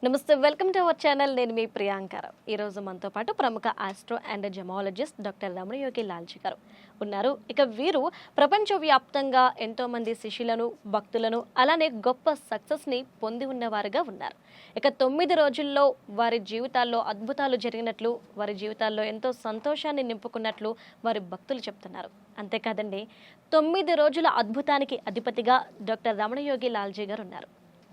నమస్తే, welcome to our channel. నేను మీ ప్రియాంకర్. ఈరోజు మనతో పాటు ప్రముఖ astro and gemmologist doctor Ramanayogi Lalji గారు ఉన్నారు. ఇక వీరు ప్రపంచవ్యాప్తంగా ఎంతో మంది శిష్యులను, భక్తులను, అలానే గొప్ప సక్సెస్ని పొంది ఉన్నవారుగా ఉన్నారు. ఇక 9 రోజుల్లో వారి జీవితాల్లో అద్భుతాలు జరిగినట్లు, వారి జీవితాల్లో ఎంతో సంతోషాన్ని నింపుకున్నట్లు వారి భక్తులు చెప్తున్నారు. అంతేకాదండి, 9 రోజుల అద్భుతానికి అధిపతిగా డాక్టర్ రమణయోగి లాల్జీ గారు ఉన్నారు.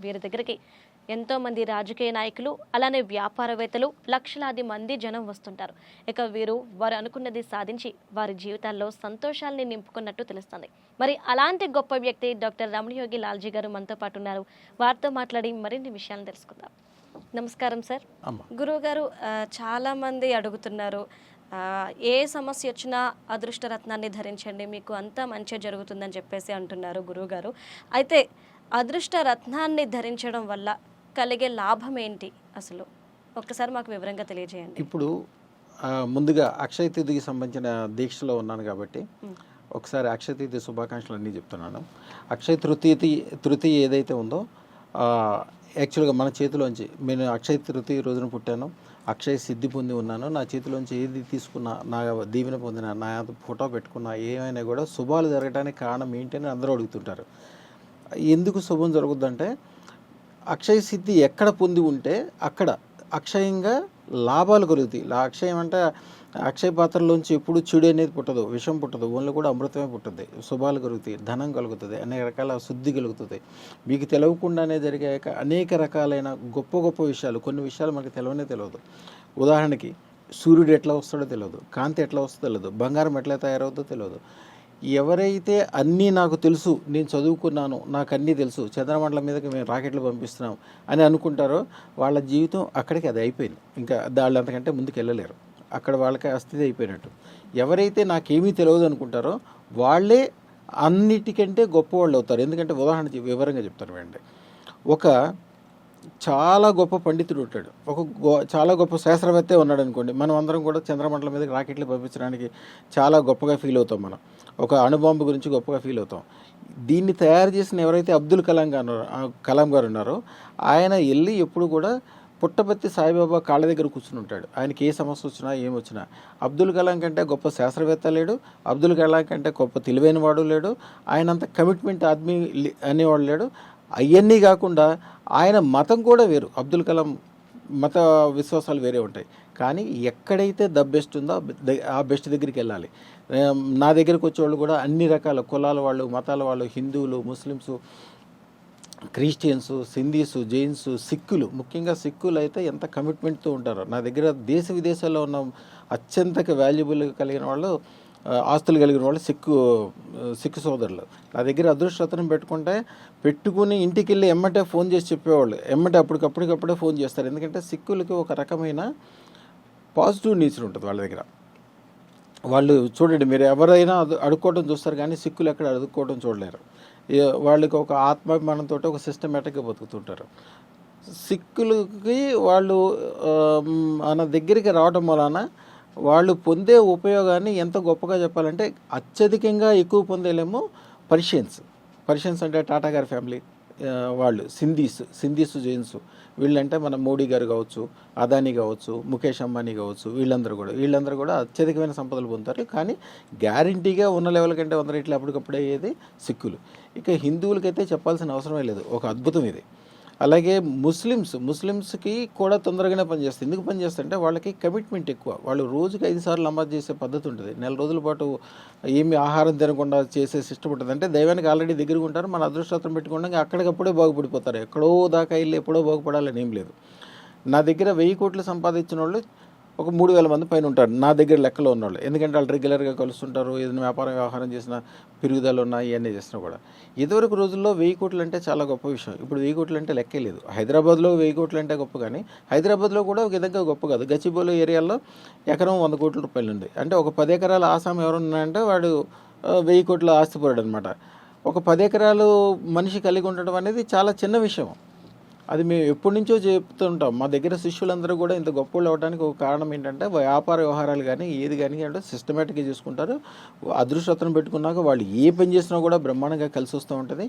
వీరి దగ్గరికి ఎంతోమంది రాజకీయ నాయకులు, అలానే వ్యాపారవేత్తలు, లక్షలాది మంది జనం వస్తుంటారు. ఇక వీరు వారు అనుకున్నది సాధించి వారి జీవితాల్లో సంతోషాల్ని నింపుకున్నట్టు తెలుస్తుంది. మరి అలాంటి గొప్ప వ్యక్తి డాక్టర్ రమణయోగి లాల్జీ గారు మనతో పాటు ఉన్నారు. వారితో మాట్లాడి మరిన్ని విషయాలను తెలుసుకుందాం. నమస్కారం సార్. గురువు గారు, చాలామంది అడుగుతున్నారు, ఏ సమస్య వచ్చినా అదృష్టరత్నాన్ని ధరించండి, మీకు అంతా మంచి జరుగుతుందని చెప్పేసి అంటున్నారు గురువు గారు. అయితే అదృష్ట రత్నాన్ని ధరించడం వల్ల కలిగే లాభం ఏంటి అసలు? ఒక్కసారి మాకు వివరంగా తెలియజేయండి. ఇప్పుడు ముందుగా అక్షయ తృతీయకి సంబంధించిన దీక్షలో ఉన్నాను కాబట్టి ఒకసారి అక్షయ తృతీయ శుభాకాంక్షలు అన్నీ చెప్తున్నాను. అక్షయ తృతీయ ఏదైతే ఉందో యాక్చువల్గా మన చేతిలోంచి, నేను అక్షయ తృతీయ రోజున పుట్టాను, అక్షయ సిద్ధి పొంది ఉన్నాను. నా చేతిలోంచి ఏది తీసుకున్నా, నా దీవెన పొందిన, నా ఫోటో పెట్టుకున్నా, ఏమైనా కూడా శుభాలు జరగడానికి కారణం ఏంటి అని అందరూ అడుగుతుంటారు. ఎందుకు శుభం జరుగుద్దంటే, అక్షయ సిద్ధి ఎక్కడ పొంది ఉంటే అక్కడ అక్షయంగా లాభాలు కలుగుతాయి. అక్షయం అంటే అక్షయ పాత్రలోంచి ఎప్పుడు చెడు అనేది పుట్టదు, విషం పుట్టదు, ఓన్లీ కూడా అమృతమే పుట్టుద్ది. శుభాలు కలుగుతాయి, ధనం కలుగుతుంది, అనేక రకాల శుద్ధి కలుగుతుంది. మీకు తెలియకుండానే జరిగే అనేక రకాలైన గొప్ప గొప్ప విషయాలు, కొన్ని విషయాలు మనకు తెలియదు. ఉదాహరణకి, సూర్యుడు ఎట్లా వస్తాడో తెలియదు, కాంతి ఎట్లా వస్తుందో తెలియదు, బంగారం ఎట్లా తయారవుతుందో తెలియదు. ఎవరైతే అన్నీ నాకు తెలుసు, నేను చదువుకున్నాను, నాకు అన్నీ తెలుసు, చంద్రమండలం మీదకి మేము రాకెట్లు పంపిస్తున్నాం అని అనుకుంటారో వాళ్ళ జీవితం అక్కడికి అది అయిపోయింది. ఇంకా వాళ్ళు అంతకంటే ముందుకు వెళ్ళలేరు. అక్కడ వాళ్ళకి అస్థితి అయిపోయినట్టు. ఎవరైతే నాకేమీ తెలియదు అనుకుంటారో వాళ్ళే అన్నిటికంటే గొప్పవాళ్ళు అవుతారు. ఎందుకంటే ఉదాహరణ వివరంగా చెప్తాను అండి. ఒక చాలా గొప్ప పండితుడు ఉంటాడు, చాలా గొప్ప శాస్త్రవేత్త ఉన్నాడు అనుకోండి. మనం అందరం కూడా చంద్రమండలం మీదకి రాకెట్లు పంపించడానికి చాలా గొప్పగా ఫీల్ అవుతాం. మనం ఒక అణుబాంబు గురించి గొప్పగా ఫీల్ అవుతాం. దీన్ని తయారు చేసిన ఎవరైతే అబ్దుల్ కలాం గారు ఉన్నారో ఆయన వెళ్ళి ఎప్పుడు కూడా పుట్టపర్తి సాయిబాబా కాళ్ళ దగ్గర కూర్చుని ఉంటాడు. ఆయనకి ఏ సమస్య వచ్చినా ఏమొచ్చినా. అబ్దుల్ కలాం కంటే గొప్ప శాస్త్రవేత్త లేడు, అబ్దుల్ కలాం కంటే గొప్ప తెలివైన వాడు లేడు, ఆయనంత కమిట్మెంట్ ఆద్మీ అనేవాడు లేడు. అవన్నీ కాకుండా ఆయన మతం కూడా వేరు, అబ్దుల్ కలాం మత విశ్వాసాలు వేరే ఉంటాయి. కానీ ఎక్కడైతే ద బెస్ట్ ఉందో ఆ బెస్ట్ దగ్గరికి వెళ్ళాలి. నా దగ్గరికి వచ్చేవాళ్ళు కూడా అన్ని రకాల కులాల వాళ్ళు, మతాల వాళ్ళు, హిందువులు, ముస్లిమ్స్, క్రిస్టియన్స్, సింధీసు, జైన్స్, సిక్కులు, ముఖ్యంగా సిక్కులు అయితే ఎంత కమిట్మెంట్తో ఉంటారో. నా దగ్గర దేశ విదేశాల్లో ఉన్న అత్యంత వాల్యుబుల్ కలిగిన వాళ్ళు, ఆస్తులు కలిగిన వాళ్ళు సిక్కు సోదరులు. నా దగ్గర అదృష్టరత్నం పెట్టుకుని ఇంటికి వెళ్ళి ఎమ్మటే ఫోన్ చేసి చెప్పేవాళ్ళు, ఎమ్మటే అప్పటికప్పుడే ఫోన్ చేస్తారు. ఎందుకంటే సిక్కులకి ఒక రకమైన పాజిటివ్ నేచర్ ఉంటుంది వాళ్ళ దగ్గర. వాళ్ళు చూడండి, మీరు ఎవరైనా అడుక్కోవడం చూస్తారు కానీ సిక్కులు ఎక్కడ అడుక్కోవడం చూడలేరు. వాళ్ళకి ఒక ఆత్మాభిమానంతో ఒక సిస్టమేటిక్గా బతుకుతుంటారు. సిక్కులకి వాళ్ళు మన దగ్గరికి రావడం వలన వాళ్ళు పొందే ఉపయోగాన్ని ఎంత గొప్పగా చెప్పాలంటే, అత్యధికంగా ఎక్కువ పొందేలేమో పర్షియన్స్ అంటే టాటా గారి ఫ్యామిలీ వాళ్ళు, సింధీసు, జైన్స్, వీళ్ళంటే మన మోడీ గారు కావచ్చు, అదానీ కావచ్చు, ముఖేష్ అంబానీ కావచ్చు, వీళ్ళందరూ కూడా అత్యధికమైన సంపదలు పొందుతారు. కానీ గ్యారంటీగా ఉన్న లెవెల్ కంటే 100 రెట్లు అప్పటికప్పుడు అయ్యేది సిక్కులు. ఇక హిందువులకైతే చెప్పాల్సిన అవసరమే లేదు, ఒక అద్భుతం ఇది. అలాగే ముస్లిమ్స్కి కూడా తొందరగానే పనిచేస్తుంది. ఎందుకు పనిచేస్తుంటే వాళ్ళకి కమిట్మెంట్ ఎక్కువ. వాళ్ళు రోజుకి 5 సార్లు నమాజ్ చేసే పద్ధతి ఉంటుంది. నెల రోజుల పాటు ఏమి ఆహారం తినకుండా చేసే సిస్టమ్ ఉంటుంది. అంటే దైవానికి ఆల్రెడీ దగ్గరగా ఉంటారు. మన అదృష్టం పెట్టుకుంటే అక్కడికప్పుడే బాగుపడిపోతారు. ఎక్కడో దాకా వెళ్ళి ఎప్పుడో బాగుపడాలని ఏం లేదు. నా దగ్గర 1000 కోట్లు సంపాదించిన వాళ్ళు ఒక 3000 మంది పైన ఉంటారు నా దగ్గర లెక్కలో ఉన్నవాళ్ళు. ఎందుకంటే వాళ్ళు రెగ్యులర్గా కలుస్తుంటారు, ఏదైనా వ్యవహారం చేసినా, పెరుగుదల ఉన్నా, ఇవన్నీ చేసినా కూడా. ఇదివరకు రోజుల్లో 1000 కోట్లు అంటే చాలా గొప్ప విషయం. ఇప్పుడు 1000 కోట్లు అంటే లెక్కే లేదు. హైదరాబాద్లో 1000 కోట్లు అంటే గొప్ప, కానీ హైదరాబాద్లో కూడా ఒక విధంగా గొప్ప కాదు. గచ్చిబౌలి ఏరియాలో ఎకరం 100 కోట్ల రూపాయలు ఉంది. అంటే ఒక 10 ఎకరాల ఆసాం ఎవరున్నారంటే వాడు 1000 కోట్ల ఆస్తిపరుడు అనమాట. ఒక 10 ఎకరాలు మనిషి కలిగి ఉండడం అనేది చాలా చిన్న విషయం. అది మేము ఎప్పటి నుంచో చెప్తుంటాం. మా దగ్గర శిష్యులందరూ కూడా ఇంత గొప్పోళ్ళు అవ్వడానికి ఒక కారణం ఏంటంటే వ్యాపార వ్యవహారాలు కానీ ఏది కానీ అంటే సిస్టమేటిక్గా చేసుకుంటారు. అదృష్టం పెట్టుకున్నాక వాళ్ళు ఏ పని చేసినా కూడా బ్రహ్మాండంగా కలిసి వస్తూ ఉంటుంది.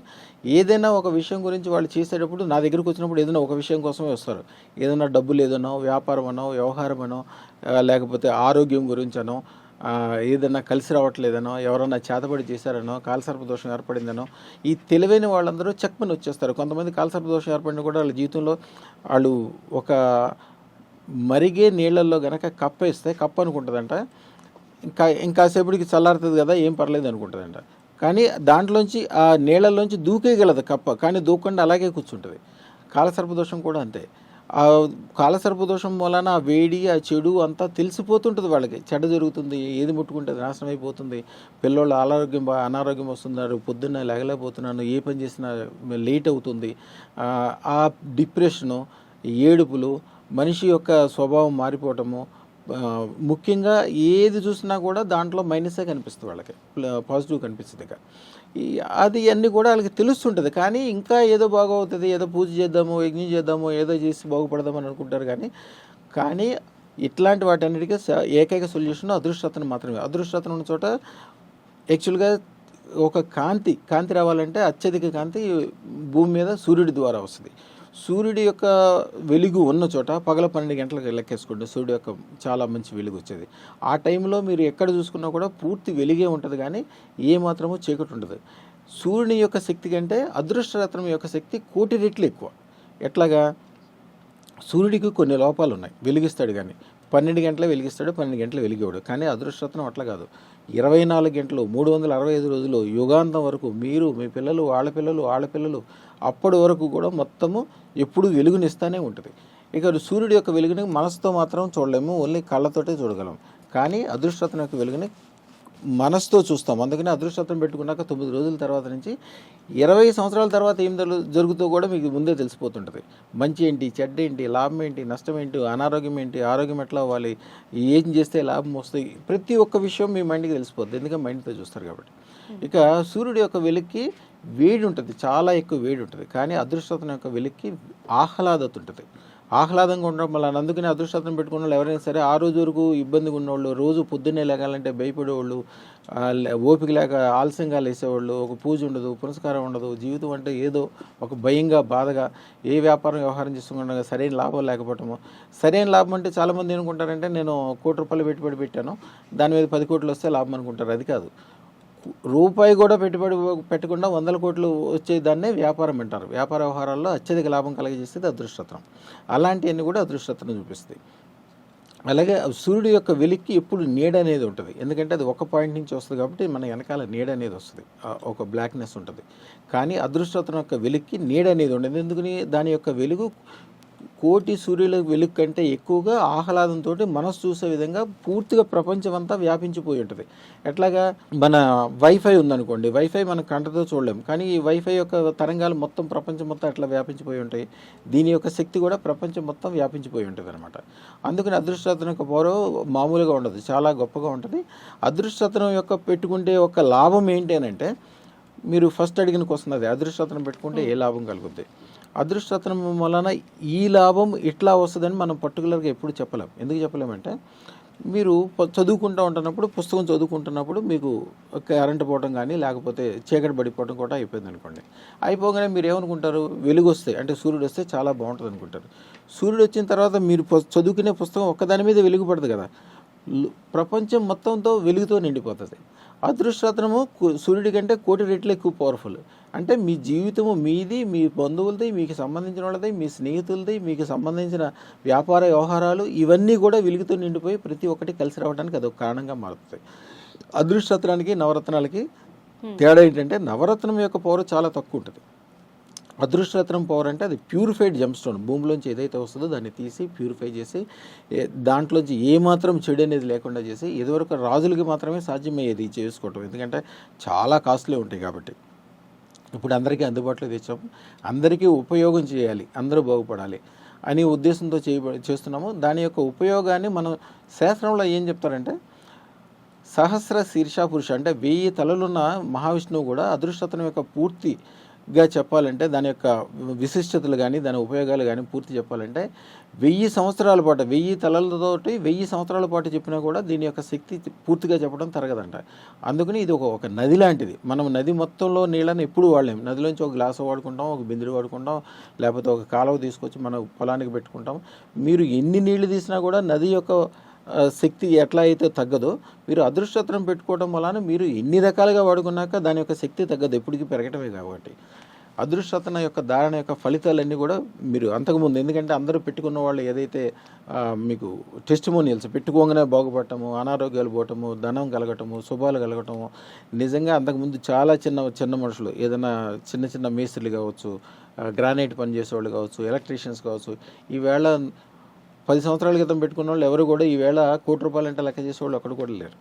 ఏదైనా ఒక విషయం గురించి వాళ్ళు చేసేటప్పుడు నా దగ్గరకు వచ్చినప్పుడు ఏదైనా ఒక విషయం కోసమే వస్తారు. ఏదైనా డబ్బులు ఏదనో, వ్యాపారం అనో, వ్యవహారం అనో, లేకపోతే ఆరోగ్యం గురించి అనో, ఏదైనా కలిసి రావట్లేదనో, ఎవరన్నా చేతబడి చేశారనో, కాలసర్ప దోషం ఏర్పడిందనో, ఈ తెలివైన వాళ్ళందరూ చెక్మని వచ్చేస్తారు. కొంతమంది కాలసర్ప దోషం ఏర్పడిన కూడా వాళ్ళ జీవితంలో వాళ్ళు ఒక మరిగే నీళ్ళల్లో గనక కప్ప వేస్తే కప్ప అనుకుంటుందంట, ఇంకాసేపటికి చల్లారుతుంది కదా, ఏం పర్లేదు అనుకుంటుందంట. కానీ దాంట్లోంచి ఆ నీళ్ళల్లోంచి దూకేయగలదు కప్ప, కానీ దూకకుండా అలాగే కూర్చుంటుంది. కాలసర్ప దోషం కూడా అంతే. ఆ కాలసర్పదోషం వలన ఆ వేడి, ఆ చెడు అంతా తెలిసిపోతుంటుంది వాళ్ళకి. చెడ్డ జరుగుతుంది, ఏది ముట్టుకుంటే నాశనం అయిపోతుంది, పిల్లోళ్ళు అనారోగ్యం వస్తున్నారు, పొద్దున్న లేగలేకపోతున్నాను, ఏ పని చేసినా లేట్ అవుతుంది, ఆ డిప్రెషను, ఏడుపులు, మనిషి యొక్క స్వభావం మారిపోవటము, ముఖ్యంగా ఏది చూసినా కూడా దాంట్లో మైనసే కనిపిస్తుంది వాళ్ళకి, పాజిటివ్ కనిపిస్తుంది. ఇక అది అన్నీ కూడా వాళ్ళకి తెలుస్తుంటుంది. కానీ ఇంకా ఏదో బాగవుతుంది, ఏదో పూజ చేద్దాము, యజ్ఞం చేద్దాము, ఏదో చేసి బాగుపడదామని అనుకుంటారు. కానీ ఇట్లాంటి వాటన్నిటికీ ఏకైక సొల్యూషన్ అదృష్టతను మాత్రమే. అదృష్టతను ఉన్న చోట యాక్చువల్గా ఒక కాంతి రావాలంటే అత్యధిక కాంతి భూమి మీద సూర్యుడి ద్వారా వస్తుంది. సూర్యుడి యొక్క వెలుగు ఉన్న చోట పగల 12 గంటలకు లెక్కేసుకోండి, సూర్యుడు యొక్క చాలా మంచి వెలుగు వచ్చేది. ఆ టైంలో మీరు ఎక్కడ చూసుకున్నా కూడా పూర్తి వెలుగే ఉంటుంది, కానీ ఏమాత్రమూ చీకటి ఉండదు. సూర్యుని యొక్క శక్తి కంటే అదృష్టరత్నం యొక్క శక్తి 1,000,000 రెట్లు ఎక్కువ. ఎట్లాగా? సూర్యుడికి కొన్ని లోపాలు ఉన్నాయి, వెలిగిస్తాడు కానీ 12 గంటలే వెలిగిస్తాడు, 12 గంటలు వెలిగేవాడు. కానీ అదృష్టరత్నం అట్లా కాదు, 24 గంటలు 365 రోజులు యుగాంతం వరకు మీరు, మీ పిల్లలు, వాళ్ళ పిల్లలు అప్పటి వరకు కూడా మొత్తము ఎప్పుడు వెలుగునిస్తూనే ఉంటుంది. ఇక సూర్యుడి యొక్క వెలుగుని మనసుతో మాత్రం చూడలేము, ఓన్లీ కళ్ళతోటే చూడగలం. కానీ అదృష్టరత్నం యొక్క వెలుగుని మనసుతో చూస్తాం. అందుకని అదృష్టం పెట్టుకున్నాక 9 రోజుల తర్వాత నుంచి 20 సంవత్సరాల తర్వాత ఏం జరుగుతుందో కూడా మీకు ముందే తెలిసిపోతుంటుంది. మంచి ఏంటి, చెడ్డ ఏంటి, లాభం ఏంటి, నష్టం ఏంటి, అనారోగ్యం ఏంటి, ఆరోగ్యం ఎట్లా అవ్వాలి, ఏం చేస్తే లాభం వస్తాయి, ప్రతి ఒక్క విషయం మీ మైండ్కి తెలిసిపోతుంది, ఎందుకంటే మైండ్తో చూస్తారు కాబట్టి. ఇక సూర్యుడి యొక్క వెలుగుకి వేడి ఉంటుంది, చాలా ఎక్కువ వేడి ఉంటుంది. కానీ అదృష్టం యొక్క వెలుగుకి ఆహ్లాదత ఉంటుంది. ఆహ్లాదంగా ఉండడం వల్ల అందుకని అదృష్టం పెట్టుకున్న వాళ్ళు ఎవరైనా సరే ఆ రోజు వరకు ఇబ్బందిగా ఉన్నవాళ్ళు, రోజు పొద్దున్నే లేగాలంటే భయపడేవాళ్ళు, ఓపిక లేక ఆలస్యంగా లేసేవాళ్ళు, ఒక పూజ ఉండదు, పురస్కారం ఉండదు, జీవితం అంటే ఏదో ఒక భయంగా, బాధగా, ఏ వ్యవహారం చేస్తుండగా సరైన లాభం లేకపోవటము. సరైన లాభం అంటే చాలామంది ఏమనుకుంటారంటే నేను ₹1,00,00,000 పెట్టుబడి పెట్టాను, దాని మీద 10 కోట్లు వస్తే లాభం అనుకుంటారు. అది కాదు. రూపాయి కూడా పెట్టుబడి పెట్టకుండా 100 కోట్లు వచ్చేదాన్నే వ్యాపారం అంటారు. వ్యాపార వ్యవహారాల్లో అత్యధిక లాభం కలిగజేసేది అదృష్టం. అలాంటివన్నీ కూడా అదృష్టం చూపిస్తాయి. అలాగే సూర్యుడు యొక్క వెలుగుకి ఎప్పుడు నీడ అనేది ఉంటుంది, ఎందుకంటే అది ఒక పాయింట్ నుంచి వస్తుంది కాబట్టి మన వెనకాల నీడ అనేది వస్తుంది, ఒక బ్లాక్నెస్ ఉంటుంది. కానీ అదృష్టం యొక్క వెలుగుకి నీడ అనేది ఉండదు. ఎందుకని? దాని యొక్క వెలుగు 1,00,00,000 సూర్యుల వెలుగు కంటే ఎక్కువగా ఆహ్లాదంతో మనసు చూసే విధంగా పూర్తిగా ప్రపంచం అంతా వ్యాపించిపోయి ఉంటుంది. ఎట్లాగా? మన వైఫై ఉందనుకోండి, వైఫై మన కంటతో చూడలేము, కానీ ఈ వైఫై యొక్క తరంగాలు మొత్తం ప్రపంచం మొత్తం ఎట్లా వ్యాపించిపోయి ఉంటాయి, దీని యొక్క శక్తి కూడా ప్రపంచం మొత్తం వ్యాపించిపోయి ఉంటుంది అనమాట. అందుకని అదృష్టరత్నం యొక్క పవర్ మామూలుగా ఉండదు, చాలా గొప్పగా ఉంటుంది. అదృష్టరత్నం యొక్క పెట్టుకుంటే ఒక లాభం ఏంటి అని అంటే, మీరు ఫస్ట్ అడిగిన క్వశ్చన్ అది, అదృష్టరత్నం పెట్టుకుంటే ఏ లాభం కలుగుద్ది. అదృష్టరత్నం వలన ఈ లాభం ఇట్లా వస్తుందని మనం పర్టికులర్గా ఎప్పుడు చెప్పలేం. ఎందుకు చెప్పలేమంటే, మీరు చదువుకుంటూ ఉంటున్నప్పుడు, పుస్తకం చదువుకుంటున్నప్పుడు మీకు కరెంటు పోవడం కానీ లేకపోతే చీకటి పడిపోవడం కూడా అయిపోయింది అనుకోండి. అయిపోగానే మీరు ఏమనుకుంటారు? వెలుగు వస్తే, అంటే సూర్యుడు వస్తే చాలా బాగుంటుంది అనుకుంటారు. సూర్యుడు వచ్చిన తర్వాత మీరు చదువుకునే పుస్తకం ఒక్కదాని మీద వెలుగు పడదు కదా, ప్రపంచం మొత్తంతో వెలుగుతో నిండిపోతుంది. అదృష్టరత్నము సూర్యుడి కంటే 1,00,00,000 రెట్లు ఎక్కువ పవర్ఫుల్. అంటే మీ జీవితము మీది, మీ బంధువులది, మీకు సంబంధించిన వాళ్ళది, మీ స్నేహితులది, మీకు సంబంధించిన వ్యాపార వ్యవహారాలు ఇవన్నీ కూడా వెలుగుతో నిండిపోయి ప్రతి ఒక్కటి కలిసి రావడానికి అదొక కారణంగా మారుతుంది. అదృష్టరత్నానికి నవరత్నాలకి తేడా ఏంటంటే, నవరత్నం యొక్క పవర్ చాలా తక్కువ ఉంటుంది. అదృష్టరత్నం పవర్ అంటే అది ప్యూరిఫైడ్ జెమ్ స్టోన్, భూమిలోంచి ఏదైతే వస్తుందో దాన్ని తీసి ప్యూరిఫై చేసి దాంట్లోంచి ఏమాత్రం చెడు అనేది లేకుండా చేసి, ఇదివరకు రాజులకి మాత్రమే సాధ్యమయ్యేది చేసుకోవటం, ఎందుకంటే చాలా కాస్ట్లీ ఉంటాయి కాబట్టి. ఇప్పుడు అందరికీ అందుబాటులో తెచ్చాము, అందరికీ ఉపయోగం చేయాలి, అందరూ బాగుపడాలి అనే ఉద్దేశంతో చేస్తున్నాము. దాని యొక్క ఉపయోగాన్ని మనం శాస్త్రంలో ఏం చెప్తారంటే, సహస్ర శీర్ష పురుష అంటే 1000 తలలున్న మహావిష్ణువు కూడా అదృష్టరత్నం యొక్క పూర్తి చెప్పాలంటే దాని యొక్క విశిష్టతలు కానీ దాని ఉపయోగాలు కానీ పూర్తి చెప్పాలంటే 1000 సంవత్సరాల పాటు 1000 తలలతోటి 1000 సంవత్సరాల పాటు చెప్పినా కూడా దీని యొక్క శక్తి పూర్తిగా చెప్పడం తరగదంట. అందుకని ఇది ఒక నది లాంటిది. మనం నది మొత్తంలో నీళ్ళని ఎప్పుడు వాడలేం. నదిలోంచి ఒక గ్లాసు వాడుకుంటాం, ఒక బిందెడు వాడుకుంటాం, లేకపోతే ఒక కాలువ తీసుకొచ్చి మన పొలానికి పెట్టుకుంటాం. మీరు ఎన్ని నీళ్లు తీసినా కూడా నది యొక్క శక్తి ఎట్లా అయితే తగ్గదో, మీరు అదృష్టత్రం పెట్టుకోవడం వలన మీరు ఎన్ని రకాలుగా వాడుకున్నాక దాని యొక్క శక్తి తగ్గదు, ఎప్పటికీ పెరగటమే. కాబట్టి అదృష్టతన యొక్క ధారణ యొక్క ఫలితాలన్నీ కూడా మీరు అంతకుముందు, ఎందుకంటే అందరూ పెట్టుకున్న వాళ్ళు ఏదైతే మీకు టెస్టిమోనియల్స్ పెట్టుకోగానే బాగుపడటము, అనారోగ్యాలు పోవటము, ధనం కలగటము, శుభాలు కలగటము, నిజంగా అంతకుముందు చాలా చిన్న మనుషులు, ఏదైనా చిన్న మేస్త్రులు కావచ్చు, గ్రానైట్ పని చేసేవాళ్ళు కావచ్చు, ఎలక్ట్రీషియన్స్ కావచ్చు, ఈవేళ 10 సంవత్సరాల క్రితం పెట్టుకున్న వాళ్ళు ఎవరు కూడా ఈవేళ ₹1,00,00,000 అంటే లెక్క చేసేవాళ్ళు అక్కడ కూడా లేరు.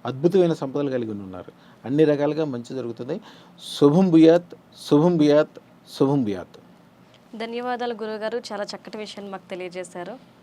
అద్భుతమైన సంపదలు కలిగి ఉన్నారు. అన్ని రకాలుగా మంచి జరుగుతుంది. శుభం భూయాత్, శుభం భూయాత్, శుభం భూయాత్. ధన్యవాదాలు గురుగారు, చాలా చక్కటి విషయాన్ని మాకు తెలియజేశారు.